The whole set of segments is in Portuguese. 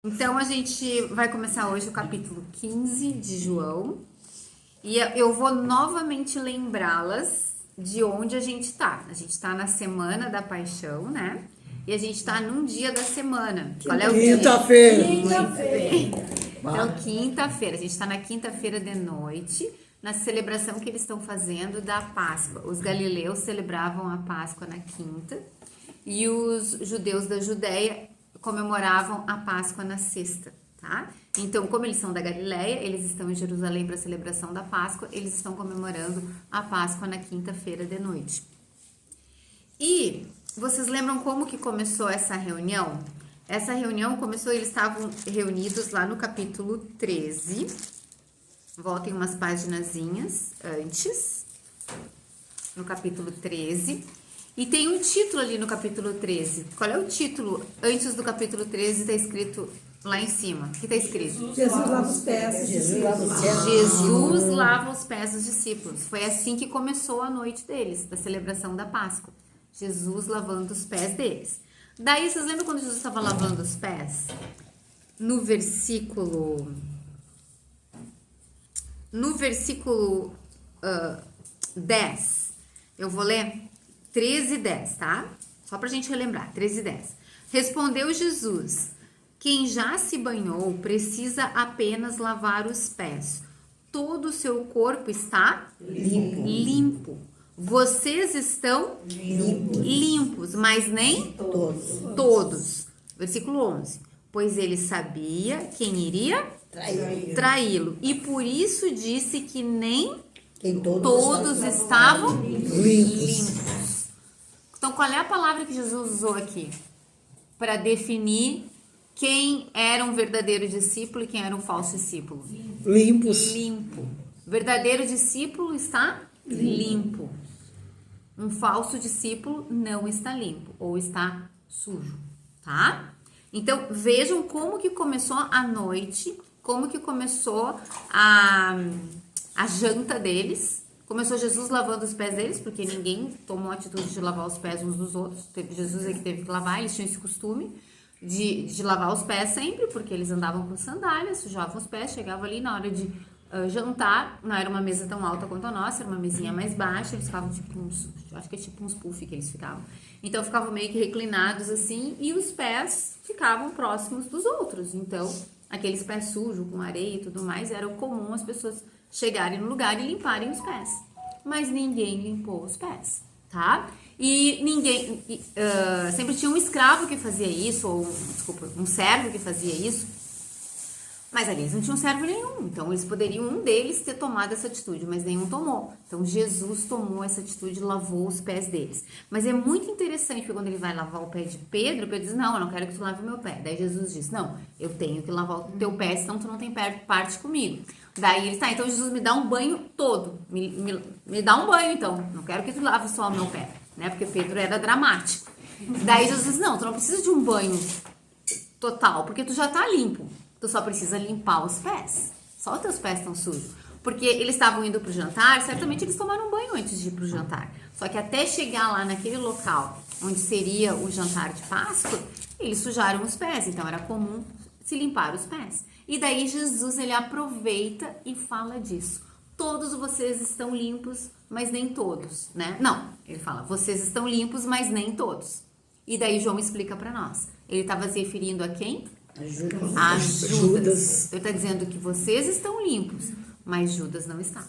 Então, a gente vai começar hoje o capítulo 15 de João. E eu vou novamente lembrá-las de onde a gente tá. A gente tá na semana da paixão, né? E a gente tá num dia da semana. Qual é o dia? Quinta-feira. Então, quinta-feira. A gente tá na quinta-feira de noite, na celebração que eles estão fazendo da Páscoa. Os galileus celebravam a Páscoa na quinta e os judeus da Judéia comemoravam a Páscoa na sexta, tá? Então, como eles são da Galileia, eles estão em Jerusalém para a celebração da Páscoa, eles estão comemorando a Páscoa na quinta-feira de noite. E vocês lembram como que começou essa reunião? Essa reunião começou, eles estavam reunidos lá no capítulo 13. Voltem umas paginazinhas antes, no capítulo 13. E tem um título ali no capítulo 13. Qual é o título? Antes do capítulo 13 está escrito lá em cima. O que está escrito? Jesus lava os pés. Jesus lava os pés dos discípulos. Foi assim que começou a noite deles, da celebração da Páscoa. Jesus lavando os pés deles. Daí, vocês lembram quando Jesus estava lavando os pés? No versículo 10. Eu vou ler 13:10, tá? Só pra gente relembrar, 13:10. Respondeu Jesus: quem já se banhou precisa apenas lavar os pés. Todo o seu corpo está limpo. Vocês estão limpos, mas nem todos. Versículo 11. Pois ele sabia quem iria traí-lo. E por isso disse que nem todos estavam limpos. Então, qual é a palavra que Jesus usou aqui para definir quem era um verdadeiro discípulo e quem era um falso discípulo? Limpos. Limpo. Verdadeiro discípulo está limpo. Um falso discípulo não está limpo ou está sujo, tá? Então, vejam como que começou a noite, como que começou a janta deles. Começou Jesus lavando os pés deles, porque ninguém tomou a atitude de lavar os pés uns dos outros. Jesus é que teve que lavar, eles tinham esse costume de lavar os pés sempre, porque eles andavam com sandálias, sujavam os pés, chegavam ali na hora de jantar. Não era uma mesa tão alta quanto a nossa, era uma mesinha mais baixa, eles ficavam tipo acho que é tipo uns puff que eles ficavam. Então ficavam meio que reclinados assim, e os pés ficavam próximos dos outros. Então, aqueles pés sujos, com areia e tudo mais, era comum as pessoas chegarem no lugar e limparem os pés. Mas ninguém limpou os pés, tá? E ninguém... sempre tinha um escravo que fazia isso, ou, um servo que fazia isso. Mas ali eles não tinham servo nenhum. Então, eles poderiam, um deles, ter tomado essa atitude, mas nenhum tomou. Então, Jesus tomou essa atitude e lavou os pés deles. Mas é muito interessante, porque quando ele vai lavar o pé de Pedro, Pedro diz, não, eu não quero que tu lave o meu pé. Daí Jesus diz, não, eu tenho que lavar o teu pé, senão tu não tem parte comigo. Daí ele, tá, então Jesus me dá um banho todo. Me dá um banho, então. Não quero que tu lave só o meu pé, né? Porque Pedro era dramático. Daí Jesus diz, não, tu não precisa de um banho total, porque tu já tá limpo. Tu só precisa limpar os pés. Só os teus pés estão sujos. Porque eles estavam indo pro jantar, certamente eles tomaram um banho antes de ir pro jantar. Só que até chegar lá naquele local onde seria o jantar de Páscoa, eles sujaram os pés. Então era comum se limpar os pés. E daí Jesus, ele aproveita e fala disso. Todos vocês estão limpos, mas nem todos, né? Não, ele fala, vocês estão limpos, mas nem todos. E daí João explica para nós. Ele estava se referindo a quem? A Judas. Ele está dizendo que vocês estão limpos, mas Judas não está.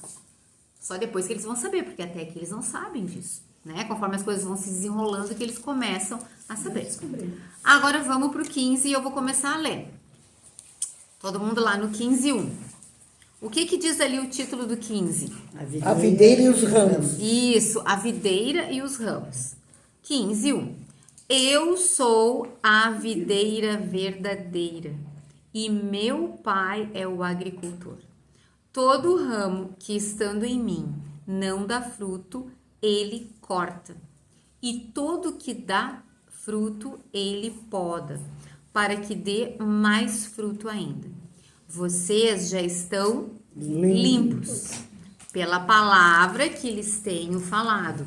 Só depois que eles vão saber, porque até que eles não sabem disso, né? Conforme as coisas vão se desenrolando, que eles começam a saber. Agora vamos para o 15 e eu vou começar a ler. Todo mundo lá no 15:1. O que diz ali o título do 15? A videira e os ramos. Isso, a videira e os ramos. 15:1. Eu sou a videira verdadeira e meu pai é o agricultor. Todo ramo que estando em mim não dá fruto, ele corta. E todo que dá fruto, ele poda, para que dê mais fruto ainda. Vocês já estão limpos pela palavra que lhes tenho falado.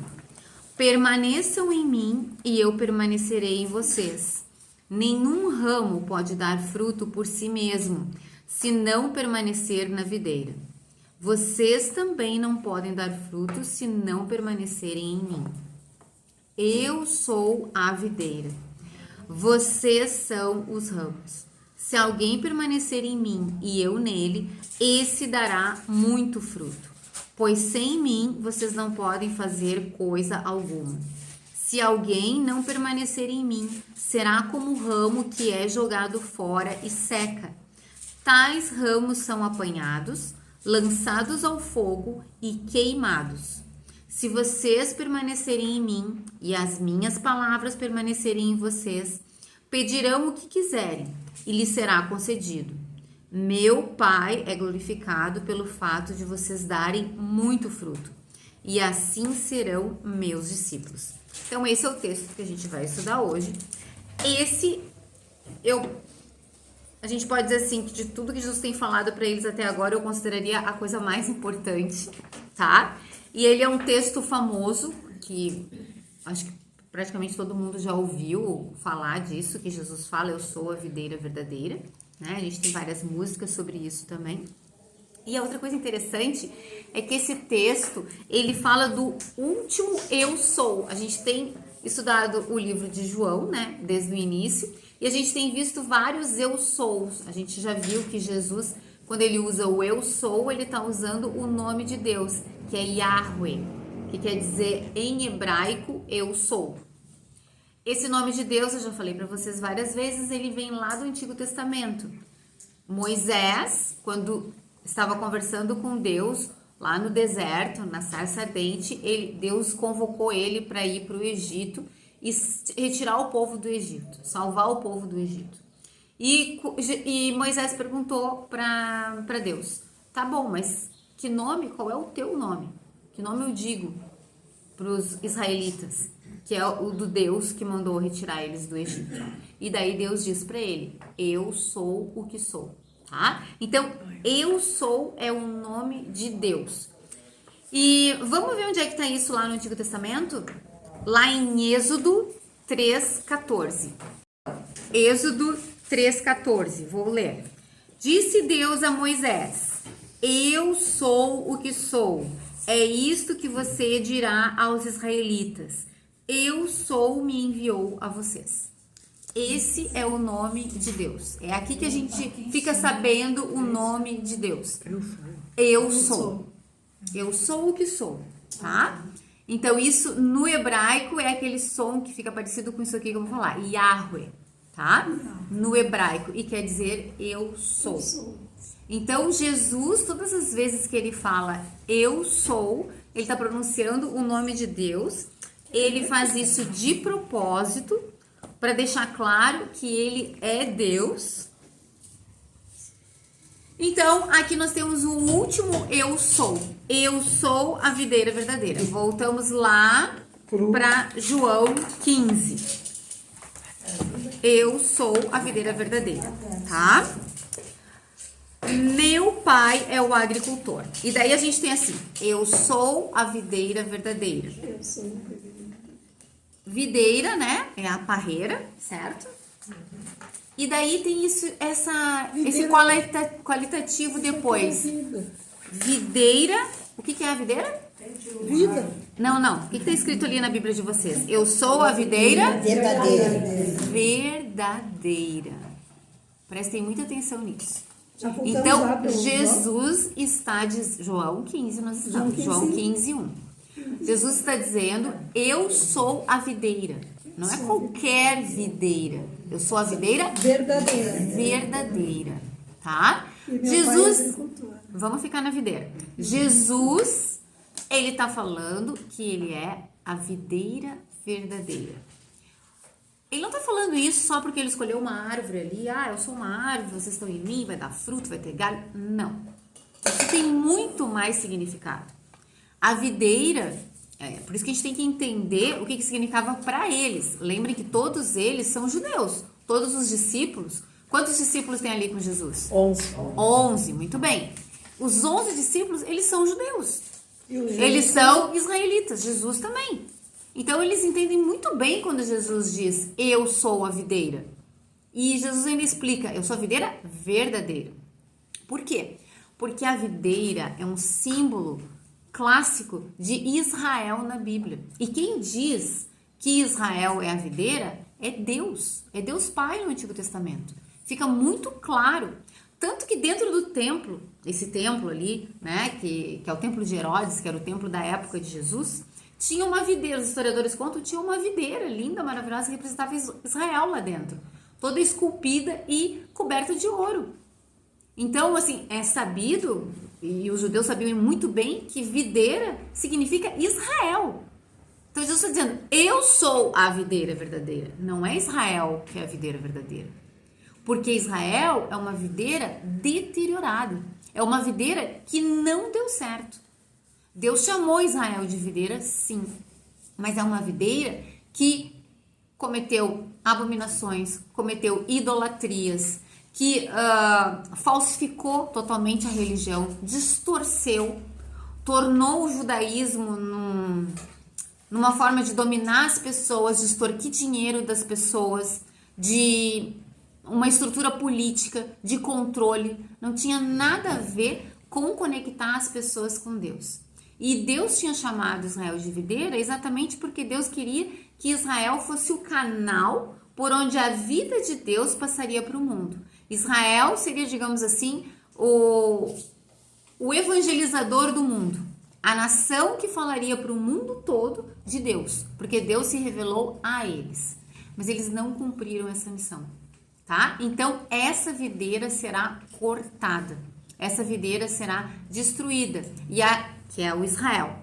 Permaneçam em mim e eu permanecerei em vocês. Nenhum ramo pode dar fruto por si mesmo, se não permanecer na videira. Vocês também não podem dar fruto se não permanecerem em mim. Eu sou a videira. Vocês são os ramos. Se alguém permanecer em mim e eu nele, esse dará muito fruto. Pois sem mim vocês não podem fazer coisa alguma. Se alguém não permanecer em mim, será como o ramo que é jogado fora e seca. Tais ramos são apanhados, lançados ao fogo e queimados. Se vocês permanecerem em mim e as minhas palavras permanecerem em vocês, pedirão o que quiserem e lhes será concedido. Meu Pai é glorificado pelo fato de vocês darem muito fruto, e assim serão meus discípulos. Então, esse é o texto que a gente vai estudar hoje. A gente pode dizer assim, que de tudo que Jesus tem falado para eles até agora, eu consideraria a coisa mais importante, tá? E ele é um texto famoso, que acho que praticamente todo mundo já ouviu falar disso, que Jesus fala, eu sou a videira verdadeira, né? A gente tem várias músicas sobre isso também. E a outra coisa interessante é que esse texto, ele fala do último eu sou. A gente tem estudado o livro de João, né, desde o início, e a gente tem visto vários eu sous. A gente já viu que Jesus, quando ele usa o eu sou, ele está usando o nome de Deus, que é Yahweh, que quer dizer em hebraico eu sou. Esse nome de Deus, eu já falei para vocês várias vezes, ele vem lá do Antigo Testamento. Moisés, quando estava conversando com Deus lá no deserto, na sarça ardente, Deus convocou ele para ir para o Egito e retirar o povo do Egito, salvar o povo do Egito. E Moisés perguntou para Deus, tá bom, mas que nome, qual é o teu nome? Que nome eu digo para os israelitas? Que é o do Deus que mandou retirar eles do Egito. E daí Deus diz para ele, eu sou o que sou. Tá? Então, eu sou é o nome de Deus. E vamos ver onde é que está isso lá no Antigo Testamento? Lá em Êxodo 3,14. Êxodo 3,14, vou ler. Disse Deus a Moisés, eu sou o que sou. É isto que você dirá aos israelitas. Eu sou me enviou a vocês. Esse é o nome de Deus. É aqui que a gente fica sabendo o nome de Deus. Eu sou. Eu sou o que sou, tá? Então, isso no hebraico é aquele som que fica parecido com isso aqui que eu vou falar. Yahweh, tá? No hebraico. E quer dizer eu sou. Então, Jesus, todas as vezes que ele fala eu sou, ele está pronunciando o nome de Deus. Ele faz isso de propósito, para deixar claro que ele é Deus. Então, aqui nós temos o último eu sou. Eu sou a videira verdadeira. Voltamos lá para João 15. Eu sou a videira verdadeira, tá? Meu pai é o agricultor. E daí a gente tem assim, eu sou a videira verdadeira. Eu sou a videira. Videira, né? É a parreira, certo? E daí tem esse qualitativo depois. Videira. O que é a videira? Vida. Não. O que está escrito ali na Bíblia de vocês? Eu sou a videira verdadeira. Prestem muita atenção nisso. Então, Jesus está dizendo... João 15, nós estamos. João 15, 1. Jesus está dizendo, eu sou a videira. Não é qualquer videira. Eu sou a videira verdadeira. Tá? Jesus, vamos ficar na videira. Jesus, ele está falando que ele é a videira verdadeira. Ele não está falando isso só porque ele escolheu uma árvore ali. Eu sou uma árvore, vocês estão em mim, vai dar fruto, vai ter galho. Não. Isso tem muito mais significado. A videira, por isso que a gente tem que entender o que significava para eles. Lembrem que todos eles são judeus. Todos os discípulos. Quantos discípulos tem ali com Jesus? 11, muito bem. Os 11 discípulos, eles são judeus. Eles são israelitas. Jesus também. Então, eles entendem muito bem quando Jesus diz, eu sou a videira. E Jesus ainda explica, eu sou a videira verdadeira. Por quê? Porque a videira é um símbolo clássico de Israel na Bíblia. E quem diz que Israel é a videira é Deus Pai no Antigo Testamento. Fica muito claro. Tanto que dentro do templo, esse templo ali, né, que é o templo de Herodes, que era o templo da época de Jesus, tinha uma videira, os historiadores contam, tinha uma videira linda, maravilhosa, que representava Israel lá dentro. Toda esculpida e coberta de ouro. Então, assim, é sabido, e os judeus sabiam muito bem, que videira significa Israel. Então, Jesus está dizendo, eu sou a videira verdadeira. Não é Israel que é a videira verdadeira. Porque Israel é uma videira deteriorada. É uma videira que não deu certo. Deus chamou Israel de videira, sim. Mas é uma videira que cometeu abominações, cometeu idolatrias, que falsificou totalmente a religião, distorceu, tornou o judaísmo numa forma de dominar as pessoas, de extorquir dinheiro das pessoas, de uma estrutura política, de controle. Não tinha nada a ver com conectar as pessoas com Deus. E Deus tinha chamado Israel de videira exatamente porque Deus queria que Israel fosse o canal por onde a vida de Deus passaria para o mundo. Israel seria, digamos assim, o evangelizador do mundo. A nação que falaria para o mundo todo de Deus, porque Deus se revelou a eles. Mas eles não cumpriram essa missão, tá? Então, essa videira será cortada. Essa videira será destruída, que é o Israel.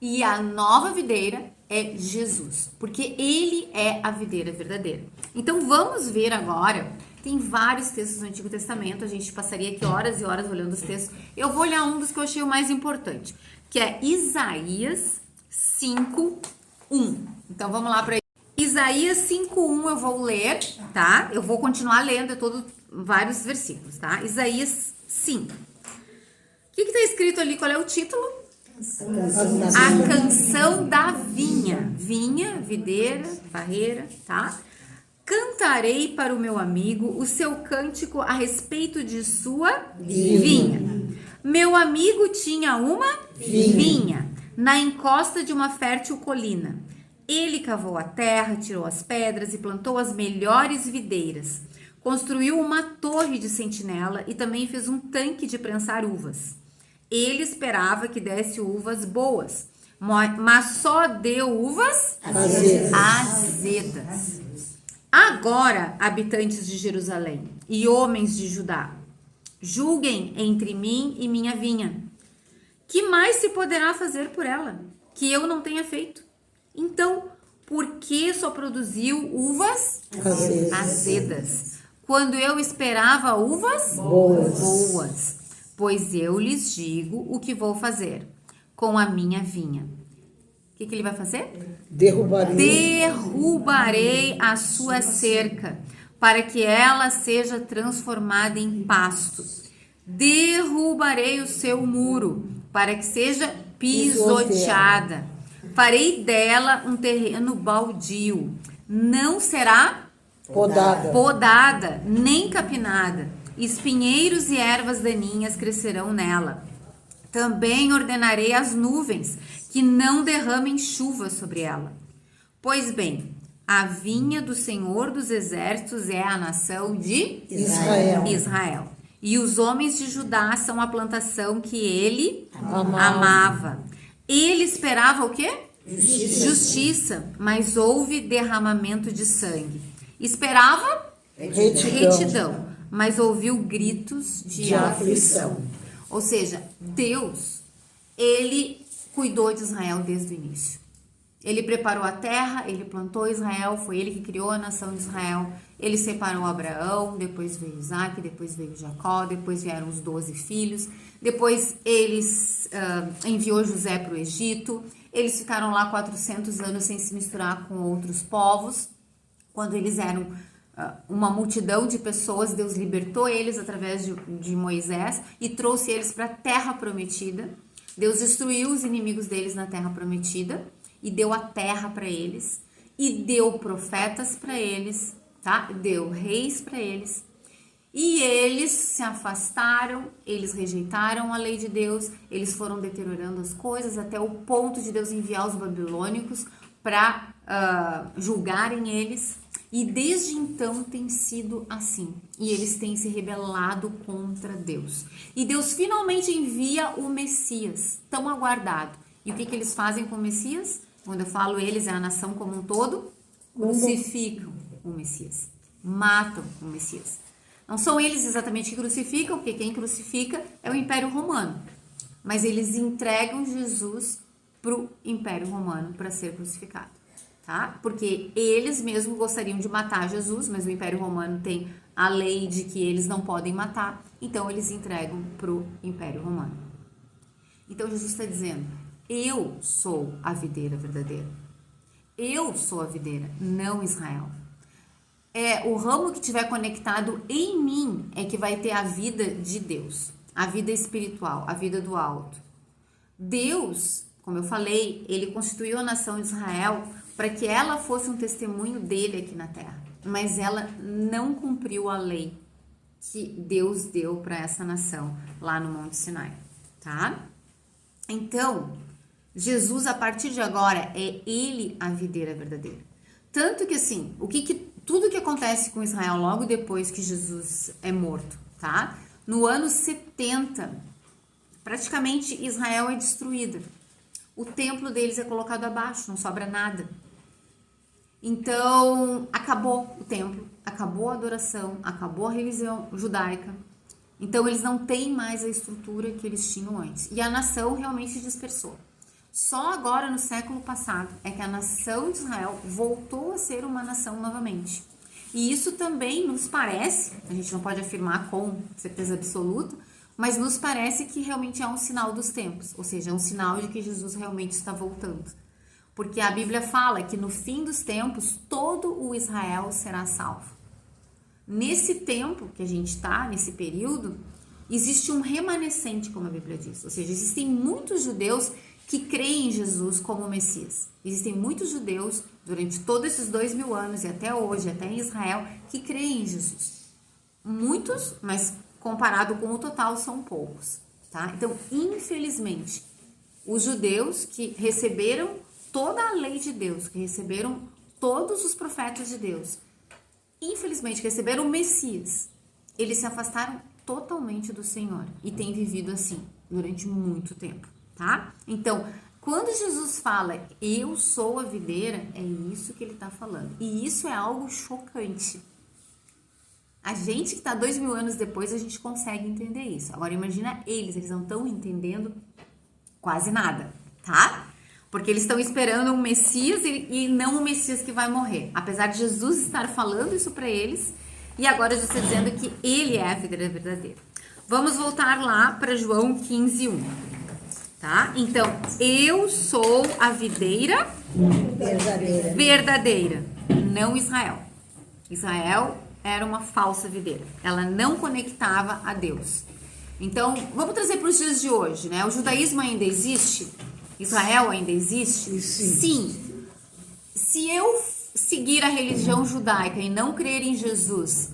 E a nova videira é Jesus, porque ele é a videira verdadeira. Então, vamos ver agora. Tem vários textos do Antigo Testamento, a gente passaria aqui horas e horas olhando os textos. Eu vou olhar um dos que eu achei o mais importante, que é Isaías 5:1. Então, vamos lá para Isaías 5:1 eu vou ler, tá? Eu vou continuar lendo vários versículos, tá? Isaías 5. O que está escrito ali? Qual é o título? A canção da vinha. Vinha, videira, barreira, tá? Cantarei para o meu amigo o seu cântico a respeito de sua vinha. Meu amigo tinha uma vinha na encosta de uma fértil colina. Ele cavou a terra, tirou as pedras e plantou as melhores videiras. Construiu uma torre de sentinela e também fez um tanque de prensar uvas. Ele esperava que desse uvas boas, mas só deu uvas azedas. Agora, habitantes de Jerusalém e homens de Judá, julguem entre mim e minha vinha. Que mais se poderá fazer por ela, que eu não tenha feito? Então, por que só produziu uvas azedas, quando eu esperava uvas boas? Pois eu lhes digo o que vou fazer com a minha vinha. O que ele vai fazer? Derrubarei a sua cerca, para que ela seja transformada em pasto. Derrubarei o seu muro, para que seja pisoteada. Farei dela um terreno baldio. Não será podada, nem capinada. Espinheiros e ervas daninhas crescerão nela. Também ordenarei às nuvens que não derramem chuva sobre ela. Pois bem, a vinha do Senhor dos Exércitos é a nação de Israel. E os homens de Judá são a plantação que ele amava. Ele esperava o quê? Justiça, mas houve derramamento de sangue. Esperava retidão, mas ouviu gritos de aflição. Ou seja, Deus, ele cuidou de Israel desde o início. Ele preparou a terra, ele plantou Israel, foi ele que criou a nação de Israel. Ele separou Abraão, depois veio Isaac, depois veio Jacó, depois vieram os 12 filhos. Depois eles enviou José para o Egito. Eles ficaram lá 400 anos sem se misturar com outros povos. Quando eles eram uma multidão de pessoas, Deus libertou eles através de Moisés e trouxe eles para a terra prometida. Deus destruiu os inimigos deles na terra prometida e deu a terra para eles e deu profetas para eles tá? Deu reis para eles. E eles se afastaram, eles rejeitaram a lei de Deus, eles foram deteriorando as coisas até o ponto de Deus enviar os babilônicos para julgarem eles. E desde então tem sido assim. E eles têm se rebelado contra Deus. E Deus finalmente envia o Messias, tão aguardado. E o que eles fazem com o Messias? Quando eu falo eles, é a nação como um todo, crucificam o Messias, matam o Messias. Não são eles exatamente que crucificam, porque quem crucifica é o Império Romano. Mas eles entregam Jesus para o Império Romano para ser crucificado, tá? Porque eles mesmos gostariam de matar Jesus, mas o Império Romano tem a lei de que eles não podem matar, então eles entregam para o Império Romano. Então Jesus está dizendo: eu sou a videira verdadeira. Eu sou a videira, não Israel. O ramo que estiver conectado em mim é que vai ter a vida de Deus, a vida espiritual, a vida do alto. Deus, como eu falei, ele constituiu a nação de Israel para que ela fosse um testemunho dele aqui na terra, mas ela não cumpriu a lei que Deus deu para essa nação lá no Monte Sinai, tá? Então, Jesus, a partir de agora, é ele a videira verdadeira. Tanto que assim, tudo que acontece com Israel logo depois que Jesus é morto, tá? No ano 70, praticamente Israel é destruída. O templo deles é colocado abaixo, não sobra nada. Então, acabou o templo, acabou a adoração, acabou a religião judaica. Então, eles não têm mais a estrutura que eles tinham antes. E a nação realmente se dispersou. Só agora, no século passado, é que a nação de Israel voltou a ser uma nação novamente. E isso também nos parece, a gente não pode afirmar com certeza absoluta, mas nos parece que realmente é um sinal dos tempos, ou seja, é um sinal de que Jesus realmente está voltando. Porque a Bíblia fala que no fim dos tempos, todo o Israel será salvo. Nesse tempo que a gente está, nesse período, existe um remanescente, como a Bíblia diz, ou seja, existem muitos judeus que creem em Jesus como Messias. Existem muitos judeus, durante todos esses 2000 anos e até hoje, até em Israel, que creem em Jesus. Muitos, mas comparado com o total, são poucos, tá? Então, infelizmente, os judeus que receberam toda a lei de Deus, que receberam todos os profetas de Deus, infelizmente, que receberam o Messias, eles se afastaram totalmente do Senhor e têm vivido assim durante muito tempo. Tá? Então, quando Jesus fala, eu sou a videira, é isso que ele está falando. E isso é algo chocante. A gente que está 2000 anos depois, a gente consegue entender isso. Agora, imagina eles não estão entendendo quase nada, tá? Porque eles estão esperando um Messias e não um Messias que vai morrer. Apesar de Jesus estar falando isso para eles, e agora Jesus está dizendo que ele é a videira verdadeira. Vamos voltar lá para João 15:1. Tá? Então, eu sou a videira verdadeira, não Israel. Israel era uma falsa videira. Ela não conectava a Deus. Então, vamos trazer para os dias de hoje, né? O judaísmo ainda existe? Israel ainda existe? Sim. Se eu seguir a religião judaica e não crer em Jesus,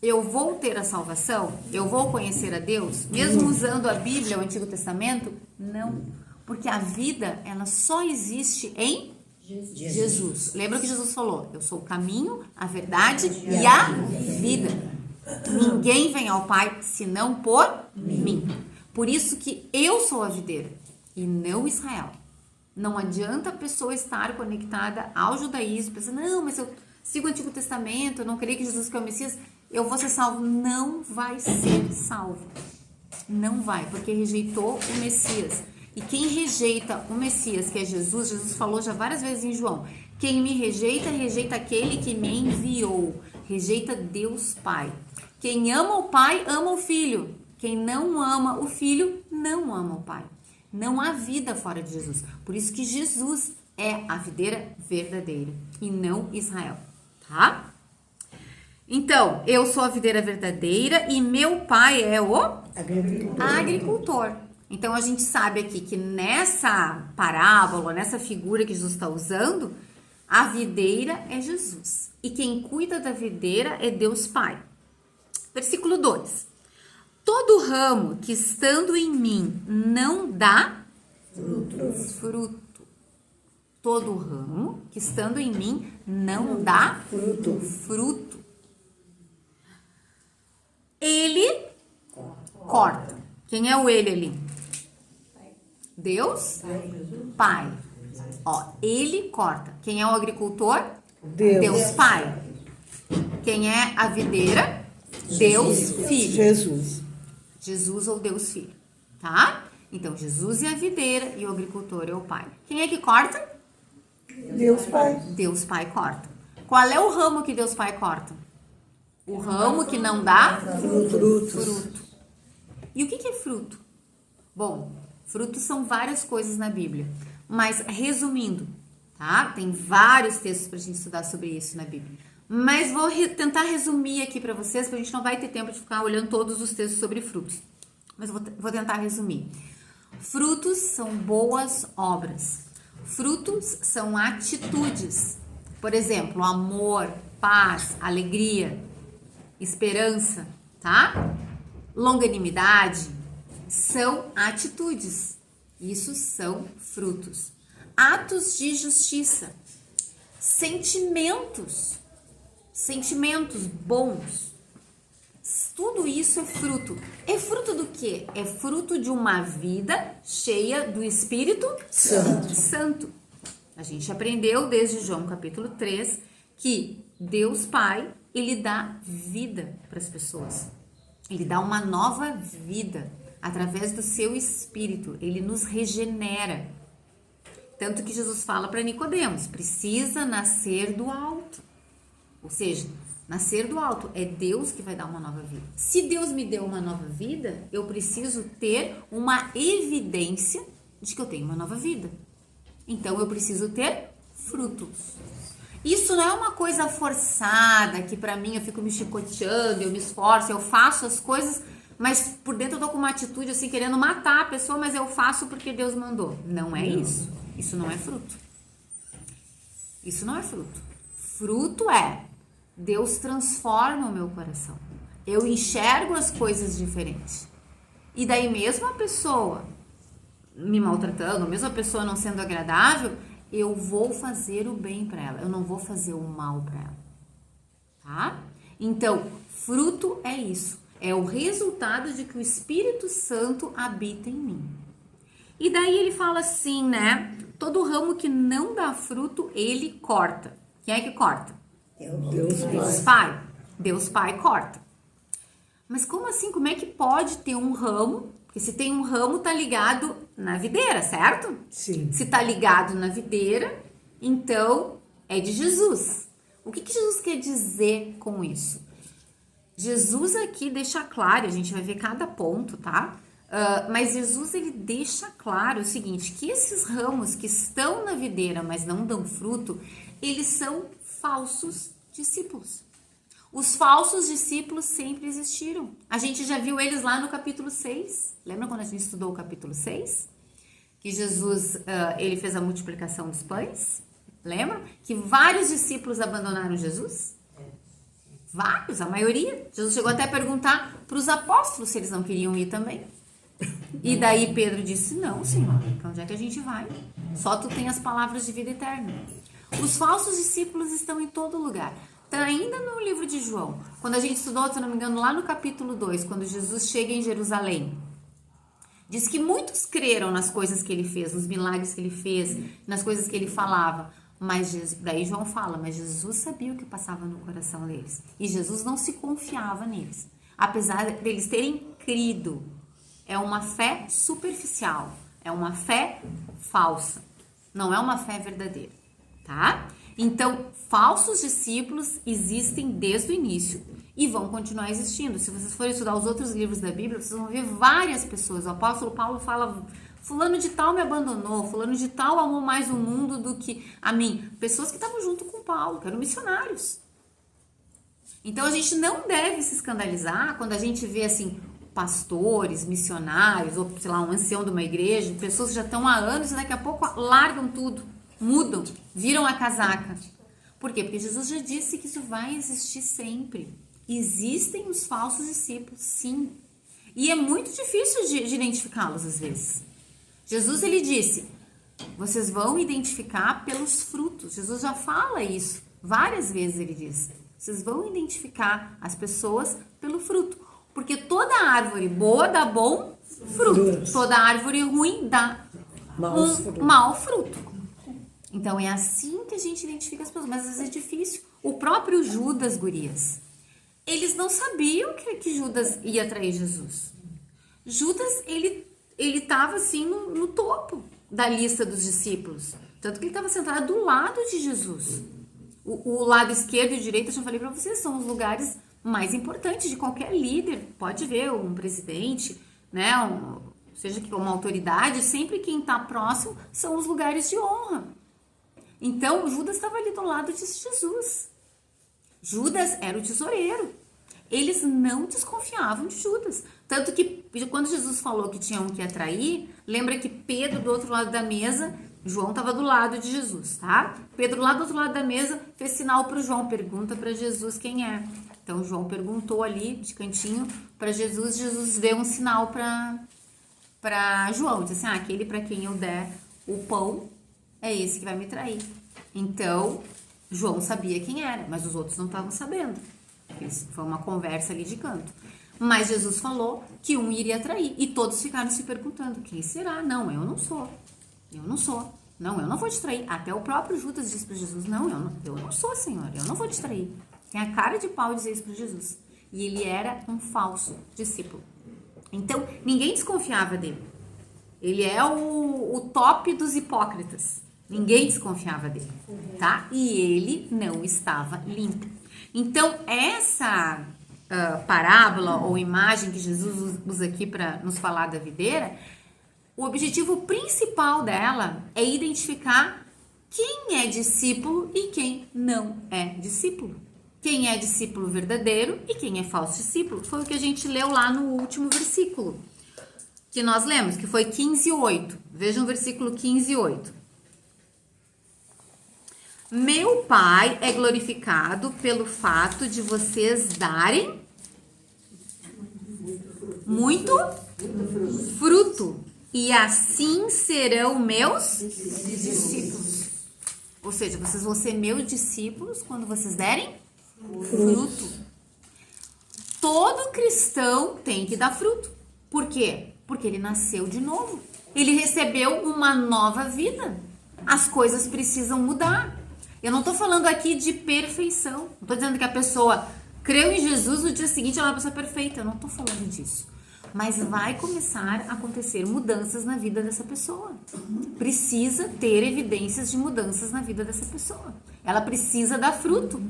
eu vou ter a salvação? Eu vou conhecer a Deus? Mesmo usando a Bíblia, o Antigo Testamento? Não. Porque a vida, ela só existe em Jesus. Lembra que Jesus falou? Eu sou o caminho, a verdade e a vida. Ninguém vem ao Pai senão por mim. Por isso que eu sou a videira e não Israel. Não adianta a pessoa estar conectada ao judaísmo, pensando, não, mas eu sigo o Antigo Testamento, eu não creio que Jesus que é o Messias, eu vou ser salvo. Não vai ser salvo. Não vai, porque rejeitou o Messias. E quem rejeita o Messias, que é Jesus, Jesus falou já várias vezes em João, quem me rejeita, rejeita aquele que me enviou. Rejeita Deus Pai. Quem ama o Pai, ama o Filho. Quem não ama o Filho, não ama o Pai. Não há vida fora de Jesus. Por isso que Jesus é a videira verdadeira e não Israel, tá? Então, eu sou a videira verdadeira e meu pai é o agricultor. Então, a gente sabe aqui que nessa parábola, nessa figura que Jesus está usando, A videira é Jesus. E quem cuida da videira é Deus Pai. Versículo 2. Todo ramo que estando em mim não dá fruto. Todo ramo que estando em mim não dá fruto. Ele corta. Quem é o ele ali? Deus? Pai. Ó, ele corta. Quem é o agricultor? Deus Pai. Quem é a videira? Deus Filho. Jesus ou Deus Filho. Tá? Então, Jesus é a videira e o agricultor é o Pai. Quem é que corta? Deus Pai. Deus Pai corta. Qual é o ramo que Deus Pai corta? O ramo que não dá fruto. E o que é fruto? Bom, frutos são várias coisas na Bíblia. Mas, resumindo, tá? Tem vários textos pra gente estudar sobre isso na Bíblia. Mas vou tentar resumir aqui pra vocês, porque a gente não vai ter tempo de ficar olhando todos os textos sobre frutos. Mas vou tentar resumir. Frutos são boas obras. Frutos são atitudes. Por exemplo, amor, paz, alegria, esperança, tá? Longanimidade são atitudes. Isso são frutos. Atos de justiça. Sentimentos bons. Tudo isso é fruto. É fruto do quê? É fruto de uma vida cheia do Espírito Santo. A gente aprendeu desde João capítulo 3 que Deus Pai, ele dá vida para as pessoas. Ele dá uma nova vida através do seu Espírito. Ele nos regenera. Tanto que Jesus fala para Nicodemos, precisa nascer do alto. Ou seja, nascer do alto é Deus que vai dar uma nova vida. Se Deus me deu uma nova vida, eu preciso ter uma evidência de que eu tenho uma nova vida. Então, eu preciso ter frutos. Isso não é uma coisa forçada, que pra mim eu fico me chicoteando, eu me esforço, eu faço as coisas, mas por dentro eu tô com uma atitude assim, querendo matar a pessoa, mas eu faço porque Deus mandou. Não é isso. Isso não é fruto. Isso não é fruto. Fruto é Deus transforma o meu coração. Eu enxergo as coisas diferentes. E daí mesmo a pessoa me maltratando, mesmo a pessoa não sendo agradável, eu vou fazer o bem para ela. Eu não vou fazer o mal para ela. Tá? Então, fruto é isso. É o resultado de que o Espírito Santo habita em mim. E daí ele fala assim, né? Todo ramo que não dá fruto, ele corta. Quem é que corta? Deus Pai. Deus Pai corta. Mas como assim? Como é que pode ter um ramo? Porque se tem um ramo, tá ligado na videira, certo? Sim. Se tá ligado na videira, então é de Jesus. O que Jesus quer dizer com isso? Jesus aqui deixa claro, a gente vai ver cada ponto, tá? Mas Jesus, ele deixa claro o seguinte, que esses ramos que estão na videira, mas não dão fruto, eles são falsos discípulos. Os falsos discípulos sempre existiram. A gente já viu eles lá no capítulo 6. Lembra quando a gente estudou o capítulo 6? Que Jesus, ele fez a multiplicação dos pães. Lembra? Que vários discípulos abandonaram Jesus. Vários, a maioria. Jesus chegou até a perguntar para os apóstolos se eles não queriam ir também. E daí Pedro disse, não, Senhor, para onde é que a gente vai? Só tu tem as palavras de vida eterna. Os falsos discípulos estão em todo lugar. Tá ainda no livro de João, quando a gente estudou, se não me engano, lá no capítulo 2, quando Jesus chega em Jerusalém, diz que muitos creram nas coisas que ele fez, nos milagres que ele fez, nas coisas que ele falava, mas daí João fala, mas Jesus sabia o que passava no coração deles, e Jesus não se confiava neles, apesar deles terem crido. É uma fé superficial, é uma fé falsa, não é uma fé verdadeira, tá? Então, falsos discípulos existem desde o início e vão continuar existindo. Se vocês forem estudar os outros livros da Bíblia, vocês vão ver várias pessoas. O apóstolo Paulo fala, fulano de tal me abandonou, fulano de tal amou mais o mundo do que a mim. Pessoas que estavam junto com Paulo, que eram missionários. Então, a gente não deve se escandalizar quando a gente vê, assim, pastores, missionários, ou, sei lá, um ancião de uma igreja, pessoas que já estão há anos e daqui a pouco largam tudo. mudam, viram a casaca. Por quê? Porque Jesus já disse que isso vai existir sempre. Existem os falsos discípulos, sim. E é muito difícil de identificá-los às vezes. Jesus, ele disse, vocês vão identificar pelos frutos. Jesus já fala isso. Várias vezes ele diz. Vocês vão identificar as pessoas pelo fruto. Porque toda árvore boa dá bom fruto. Toda árvore ruim dá mau fruto. Então é assim que a gente identifica as pessoas. Mas às vezes é difícil. O próprio Judas, gurias, eles não sabiam que Judas ia trair Jesus. Judas, ele estava assim no topo da lista dos discípulos. Tanto que ele estava sentado do lado de Jesus. O lado esquerdo e o direito, eu já falei para vocês, são os lugares mais importantes de qualquer líder. Pode ver um presidente, né? Seja que uma autoridade, sempre quem está próximo são os lugares de honra. Então, Judas estava ali do lado de Jesus. Judas era o tesoureiro. Eles não desconfiavam de Judas. Tanto que quando Jesus falou que tinha um que ia trair, lembra que Pedro do outro lado da mesa, João estava do lado de Jesus, tá? Pedro lá do outro lado da mesa fez sinal para o João, pergunta para Jesus quem é. Então João perguntou ali de cantinho para Jesus, Jesus deu um sinal para João, disse assim, aquele para quem eu der o pão é esse que vai me trair. Então João sabia quem era, mas os outros não estavam sabendo. Isso foi uma conversa ali de canto. Mas Jesus falou que um iria trair. E todos ficaram se perguntando, quem será? Não, eu não sou. Eu não sou. Não, eu não vou te trair. Até o próprio Judas disse para Jesus, não, eu não sou, Senhor. Eu não vou te trair. Tem a cara de pau dizer isso para Jesus. E ele era um falso discípulo. Então, ninguém desconfiava dele. Ele é o top dos hipócritas. Ninguém desconfiava dele, tá? E ele não estava limpo. Então, essa parábola ou imagem que Jesus usa aqui para nos falar da videira, o objetivo principal dela é identificar quem é discípulo e quem não é discípulo. Quem é discípulo verdadeiro e quem é falso discípulo. Foi o que a gente leu lá no último versículo, que nós lemos, que foi 15:8. Vejam o versículo 15:8. Meu Pai é glorificado pelo fato de vocês darem muito fruto, e assim serão meus discípulos. Ou seja, vocês vão ser meus discípulos quando vocês derem fruto. Todo cristão tem que dar fruto. Por quê? Porque ele nasceu de novo. Ele recebeu uma nova vida. As coisas precisam mudar. Eu não estou falando aqui de perfeição. Não estou dizendo que a pessoa creu em Jesus, no dia seguinte ela é uma pessoa perfeita. Eu não estou falando disso. Mas vai começar a acontecer mudanças na vida dessa pessoa. Precisa ter evidências de mudanças na vida dessa pessoa. Ela precisa dar fruto.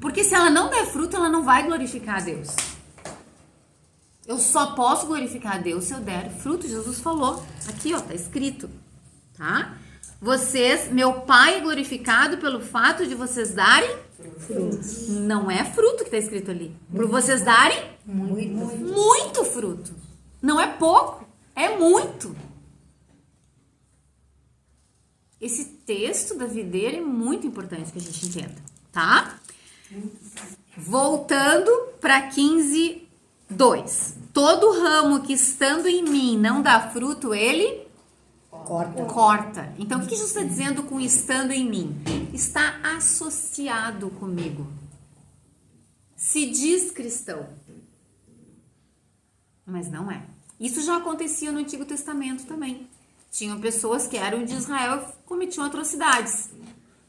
Porque se ela não der fruto, ela não vai glorificar a Deus. Eu só posso glorificar a Deus se eu der fruto. Jesus falou. Aqui, ó, tá escrito. Tá? Vocês, meu Pai é glorificado pelo fato de vocês darem frutos. Não é fruto que está escrito ali. Por vocês darem muito fruto. Não é pouco, é muito. Esse texto da videira é muito importante que a gente entenda, tá? Voltando para 15:2. Todo ramo que estando em mim não dá fruto, ele corta. Então, o que Jesus está dizendo com estando em mim? Está associado comigo. Se diz cristão. Mas não é. Isso já acontecia no Antigo Testamento também. Tinham pessoas que eram de Israel e cometiam atrocidades.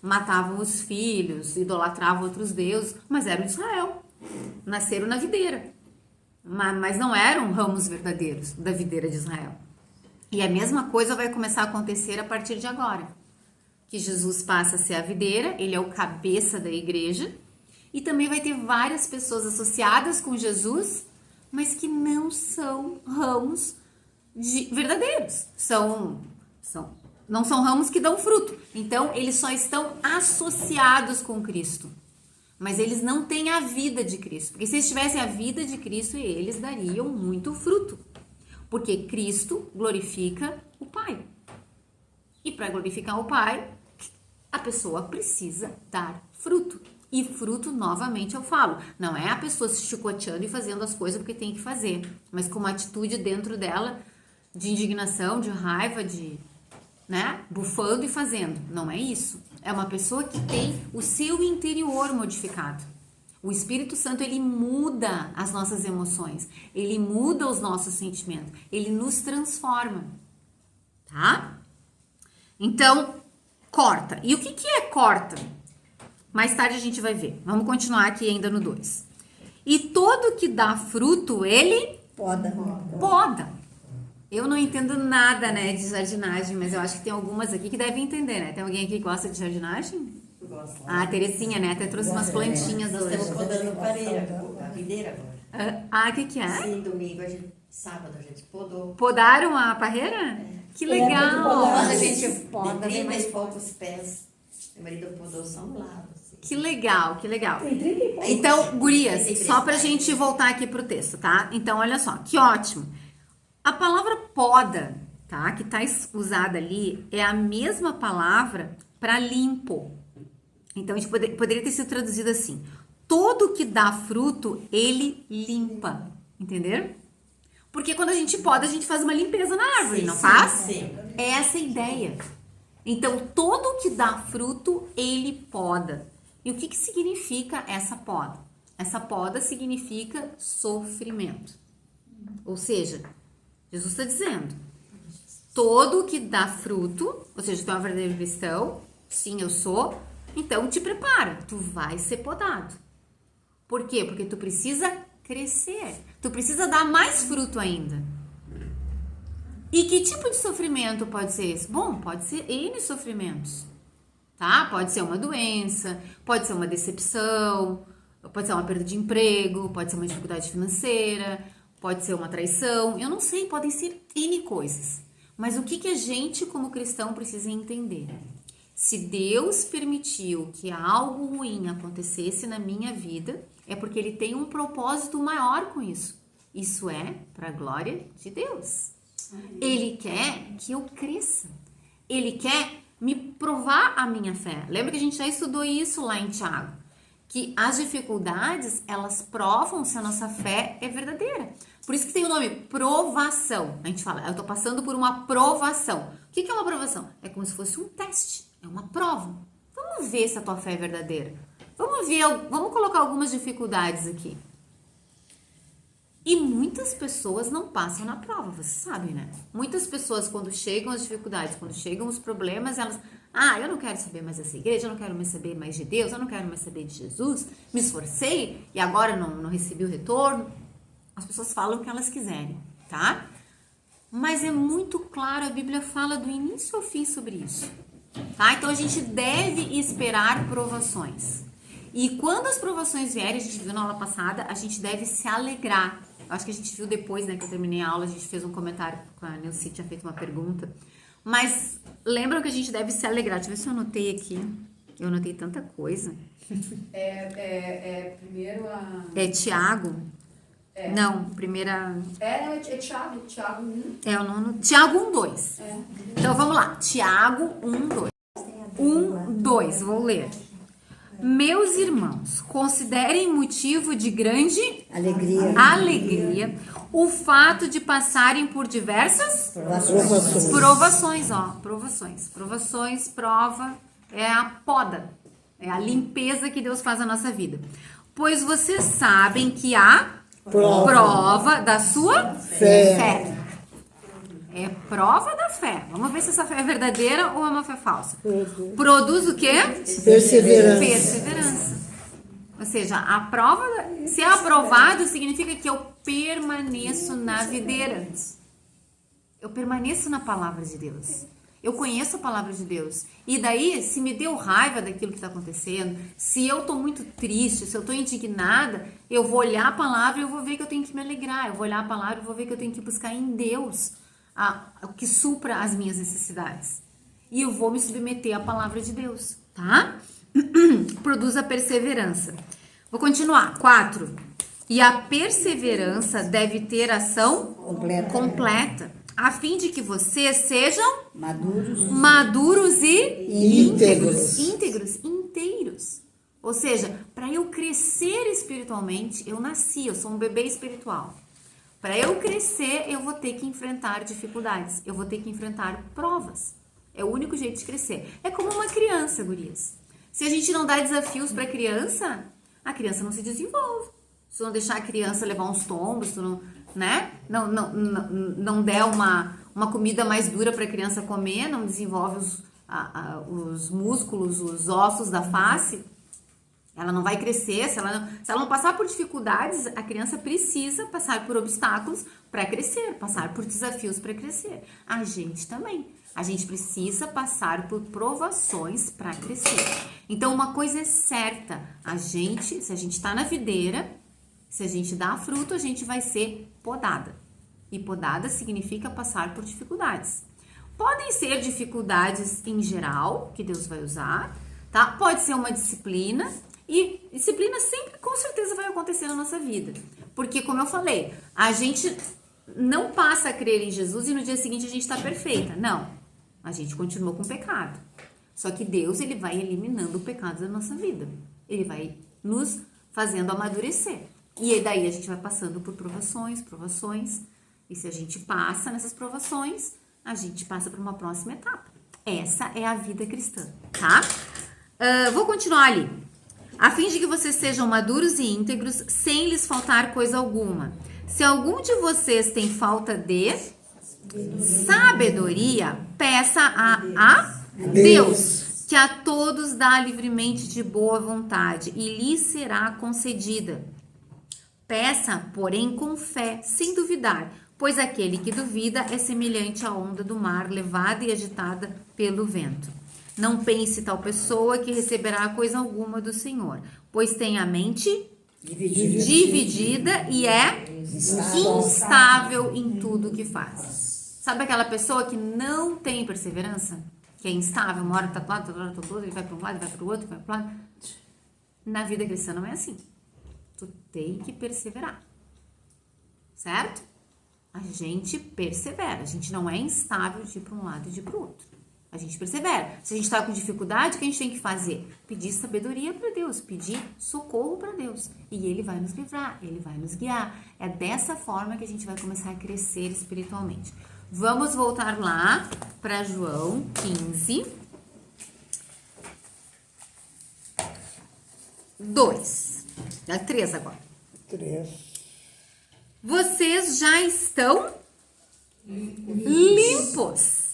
Matavam os filhos, idolatravam outros deuses, mas eram de Israel. Nasceram na videira. Mas não eram ramos verdadeiros da videira de Israel. E a mesma coisa vai começar a acontecer a partir de agora. Que Jesus passa a ser a videira, ele é o cabeça da igreja. E também vai ter várias pessoas associadas com Jesus, mas que não são ramos verdadeiros. Não são ramos que dão fruto. Então, eles só estão associados com Cristo. Mas eles não têm a vida de Cristo. Porque se eles tivessem a vida de Cristo, eles dariam muito fruto. Porque Cristo glorifica o Pai. E para glorificar o Pai, A pessoa precisa dar fruto. E fruto, novamente, eu falo, não é a pessoa se chicoteando e fazendo as coisas porque tem que fazer, mas com uma atitude dentro dela de indignação, de raiva, de, né, bufando e fazendo. Não é isso. É uma pessoa que tem o seu interior modificado. O Espírito Santo, ele muda as nossas emoções, ele muda os nossos sentimentos, ele nos transforma, tá? Então, corta. E o que é corta? Mais tarde a gente vai ver. Vamos continuar aqui ainda no 2. E todo que dá fruto, ele poda. Eu não entendo nada, né, de jardinagem, mas eu acho que tem algumas aqui que devem entender, né? Tem alguém aqui que gosta de jardinagem? Gosto. Ah, a Terezinha, né? Até trouxe umas plantinhas Nós hoje. estamos podando a videira agora. O que é? Sim, domingo, sábado a gente podou. Podaram a parreira? Que legal! Quando a gente poda, de 30 vem mais- e poucos pés, meu marido podou só um lado. Assim. Que legal, que legal. Tem 30 e poucos. Então, gurias, só pra gente voltar aqui pro texto, tá? Então, olha só, que ótimo. A palavra poda, tá? Que tá usada ali, é a mesma palavra para limpo. Então, a gente poderia ter sido traduzido assim: todo que dá fruto, ele limpa. Entenderam? Porque quando a gente poda, a gente faz uma limpeza na árvore, Sim, não sim, faz? sim. É essa a ideia. Então, todo que dá fruto, ele poda. E o que significa essa poda? Essa poda significa sofrimento. Ou seja, Jesus está dizendo, todo que dá fruto, ou seja, tu é um verdadeiro cristão, sim, eu sou, então te prepara, tu vai ser podado. Por quê? Porque tu precisa crescer, tu precisa dar mais fruto ainda. E que tipo de sofrimento pode ser esse? Bom, pode ser N sofrimentos, tá? Pode ser uma doença, pode ser uma decepção, pode ser uma perda de emprego, pode ser uma dificuldade financeira, pode ser uma traição, eu não sei, podem ser N coisas. Mas o que a gente, como cristão, precisa entender? Se Deus permitiu que algo ruim acontecesse na minha vida, é porque Ele tem um propósito maior com isso. Isso é para a glória de Deus. Ele quer que eu cresça. Ele quer me provar a minha fé. Lembra que a gente já estudou isso lá em Tiago? Que as dificuldades, elas provam se a nossa fé é verdadeira. Por isso que tem o nome provação. A gente fala, eu tô passando por uma provação. O que é uma provação? É como se fosse um teste, é uma prova. Vamos ver se a tua fé é verdadeira. Vamos colocar algumas dificuldades aqui. E muitas pessoas não passam na prova, você sabe, né? Muitas pessoas, quando chegam as dificuldades, quando chegam os problemas, elas... eu não quero saber mais dessa igreja, eu não quero mais saber mais de Deus, eu não quero mais saber de Jesus, me esforcei e agora não recebi o retorno. As pessoas falam o que elas quiserem, tá? Mas é muito claro, a Bíblia fala do início ao fim sobre isso, tá? Então, a gente deve esperar provações. E quando as provações vierem, a gente viu na aula passada, a gente deve se alegrar. Acho que a gente viu depois, né, que eu terminei a aula, a gente fez um comentário, a Nilce tinha feito uma pergunta. Mas lembram que a gente deve se alegrar. Deixa eu ver se eu anotei aqui. Eu anotei tanta coisa. Primeiro a... É Tiago? Não, primeira... É Tiago 1. Eu não anotei. Tiago 1:2. Então, vamos lá. Tiago 1:2. 1:2, vou ler. Meus irmãos, considerem motivo de grande alegria o fato de passarem por diversas provações, provações, prova, é a poda, é a limpeza que Deus faz na nossa vida. Pois vocês sabem que há prova da sua fé. É prova da fé. Vamos ver se essa fé é verdadeira ou é uma fé falsa. Produz o quê? Perseverança. Ou seja, a prova, se é aprovado, significa que eu permaneço na videira. Eu permaneço na palavra de Deus. Eu conheço a palavra de Deus. E daí, se me deu raiva daquilo que está acontecendo, se eu estou muito triste, se eu estou indignada, eu vou olhar a palavra e eu vou ver que eu tenho que me alegrar. Eu vou olhar a palavra e vou ver que eu tenho que buscar em Deus o que supra as minhas necessidades. E eu vou me submeter à palavra de Deus, tá? Produz a perseverança. Vou continuar. 4. E a perseverança deve ter ação completa. a fim de que vocês sejam Maduros e íntegros. inteiros. Ou seja, para eu crescer espiritualmente, eu sou um bebê espiritual. Para eu crescer, eu vou ter que enfrentar dificuldades, eu vou ter que enfrentar provas. É o único jeito de crescer. É como uma criança, gurias. Se a gente não dá desafios para a criança não se desenvolve. Se não deixar a criança levar uns tombos, se não, né? Não der uma comida mais dura para a criança comer, não desenvolve os músculos, os ossos da face, ela não vai crescer. Se ela não passar por dificuldades, a criança precisa passar por obstáculos para crescer, passar por desafios para crescer. A gente também. A gente precisa passar por provações para crescer. Então, uma coisa é certa, se a gente está na videira, se a gente dá fruto, a gente vai ser podada. E podada significa passar por dificuldades. Podem ser dificuldades em geral, que Deus vai usar, tá? Pode ser uma disciplina, e disciplina sempre, com certeza, vai acontecer na nossa vida. Porque, como eu falei, a gente não passa a crer em Jesus e no dia seguinte a gente está perfeita. Não. A gente continua com o pecado. Só que Deus, ele vai eliminando o pecado da nossa vida. Ele vai nos fazendo amadurecer. E daí a gente vai passando por provações. E se a gente passa nessas provações, a gente passa para uma próxima etapa. Essa é a vida cristã, tá? Vou continuar ali. A fim de que vocês sejam maduros e íntegros, sem lhes faltar coisa alguma. Se algum de vocês tem falta de sabedoria, peça a Deus, que a todos dá livremente de boa vontade, e lhe será concedida. Peça, porém, com fé, sem duvidar, pois aquele que duvida é semelhante à onda do mar, levada e agitada pelo vento. Não pense tal pessoa que receberá coisa alguma do Senhor, pois tem a mente dividida e é instável em tudo que faz. Sabe aquela pessoa que não tem perseverança? Que é instável, uma hora tá do lado, outra hora tá do outro, ele vai para um lado, vai para o outro, vai para o lado. Na vida cristã não é assim. Tu tem que perseverar. Certo? A gente persevera. A gente não é instável de ir para um lado e de ir para o outro. A gente persevera. Se a gente está com dificuldade, o que a gente tem que fazer? Pedir sabedoria para Deus, pedir socorro para Deus. E Ele vai nos livrar, Ele vai nos guiar. É dessa forma que a gente vai começar a crescer espiritualmente. Vamos voltar lá para João 15, 2. 3 agora. 3. Vocês já estão limpos.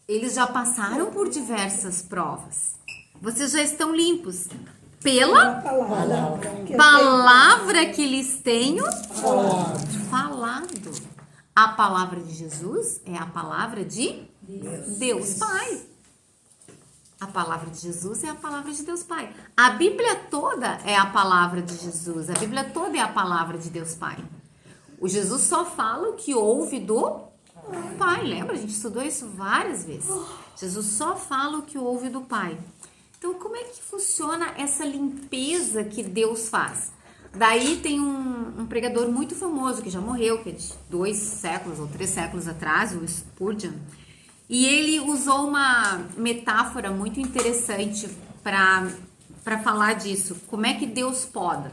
Eles já passaram por diversas provas. Vocês já estão limpos pela palavra que lhes tenho falado. A palavra de Jesus é a palavra de Deus Pai. A palavra de Jesus é a palavra de Deus Pai. A Bíblia toda é a palavra de Jesus. A Bíblia toda é a palavra de Deus Pai. O Jesus só fala o que ouve do Pai. Lembra? A gente estudou isso várias vezes. Jesus só fala o que ouve do Pai. Então, como é que funciona essa limpeza que Deus faz? Daí tem um pregador muito famoso que já morreu, que é de 2 séculos ou 3 séculos atrás, o Spurgeon. E ele usou uma metáfora muito interessante para falar disso. Como é que Deus poda?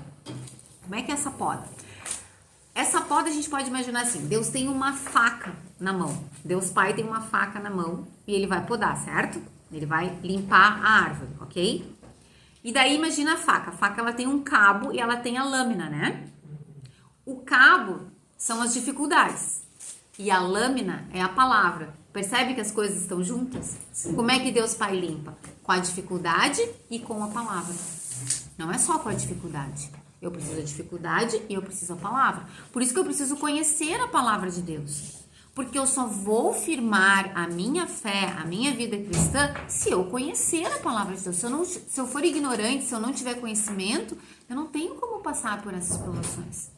Como é que é essa poda? Essa poda a gente pode imaginar assim, Deus tem uma faca na mão. Deus Pai tem uma faca na mão e ele vai podar, certo? Ele vai limpar a árvore, ok? E daí imagina a faca. A faca ela tem um cabo e ela tem a lâmina, né? O cabo são as dificuldades e a lâmina é a palavra. Percebe que as coisas estão juntas? Sim. Como é que Deus Pai limpa? Com a dificuldade e com a palavra. Não é só com a dificuldade. Eu preciso da dificuldade e eu preciso da palavra. Por isso que eu preciso conhecer a palavra de Deus. Porque eu só vou firmar a minha fé, a minha vida cristã, se eu conhecer a palavra de Deus. Se eu for ignorante, se eu não tiver conhecimento, eu não tenho como passar por essas provações.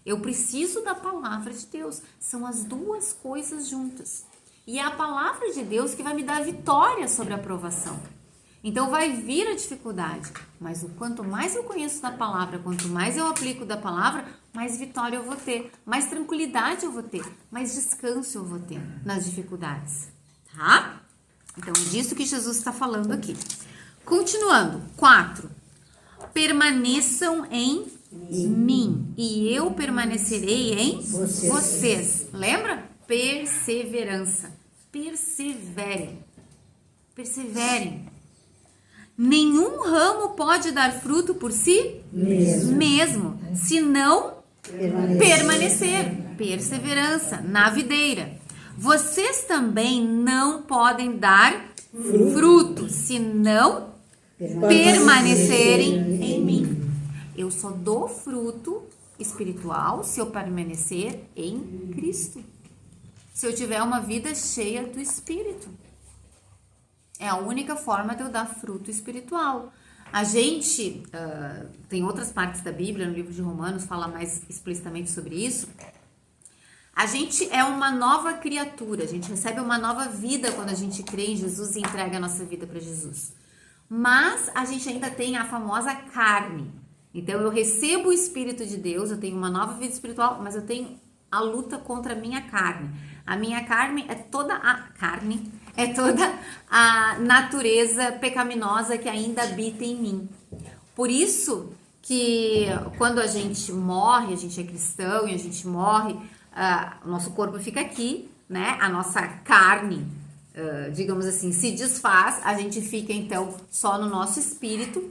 Eu preciso da palavra de Deus. São as duas coisas juntas. E é a palavra de Deus que vai me dar vitória sobre a provação. Então vai vir a dificuldade, mas o quanto mais eu conheço da palavra, quanto mais eu aplico da palavra, mais vitória eu vou ter, mais tranquilidade eu vou ter, mais descanso eu vou ter nas dificuldades, tá? Então, é disso que Jesus está falando aqui. Continuando, 4. Permaneçam em mim e eu permanecerei em vocês. Lembra? Perseverança. Perseverem. Perseverem. Nenhum ramo pode dar fruto por si mesmo se não permanecer. Perseverança na videira. Vocês também não podem dar fruto se não permanecerem em mim. Eu só dou fruto espiritual se eu permanecer em Cristo. Se eu tiver uma vida cheia do Espírito. É a única forma de eu dar fruto espiritual. A gente, tem outras partes da Bíblia, no livro de Romanos, fala mais explicitamente sobre isso. A gente é uma nova criatura, a gente recebe uma nova vida quando a gente crê em Jesus e entrega a nossa vida para Jesus. Mas a gente ainda tem a famosa carne. Então eu recebo o Espírito de Deus, eu tenho uma nova vida espiritual, mas eu tenho a luta contra a minha carne. A minha carne é toda a natureza pecaminosa que ainda habita em mim. Por isso que quando a gente morre, a gente é cristão e a gente morre, o nosso corpo fica aqui, né? A nossa carne, digamos assim, se desfaz, a gente fica então só no nosso espírito.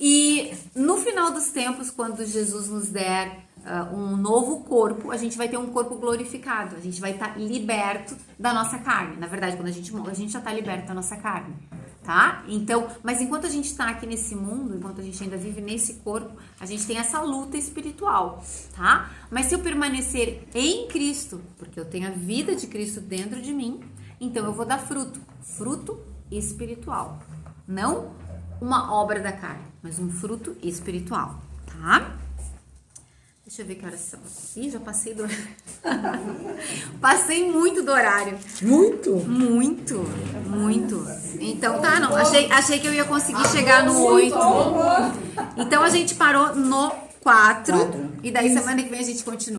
E no final dos tempos, quando Jesus nos der um novo corpo, a gente vai ter um corpo glorificado, a gente vai estar liberto da nossa carne. Na verdade, quando a gente morre, a gente já está liberto da nossa carne, tá? Então, mas enquanto a gente está aqui nesse mundo, enquanto a gente ainda vive nesse corpo, a gente tem essa luta espiritual, tá? Mas se eu permanecer em Cristo, porque eu tenho a vida de Cristo dentro de mim, então eu vou dar fruto espiritual, não uma obra da carne, mas um fruto espiritual, tá? Deixa eu ver que horas são. Ih, já passei do horário. Passei muito do horário. Muito? Muito. Então tá, não. Achei que eu ia conseguir chegar no 8. Então a gente parou no 4. E daí semana que vem a gente continua.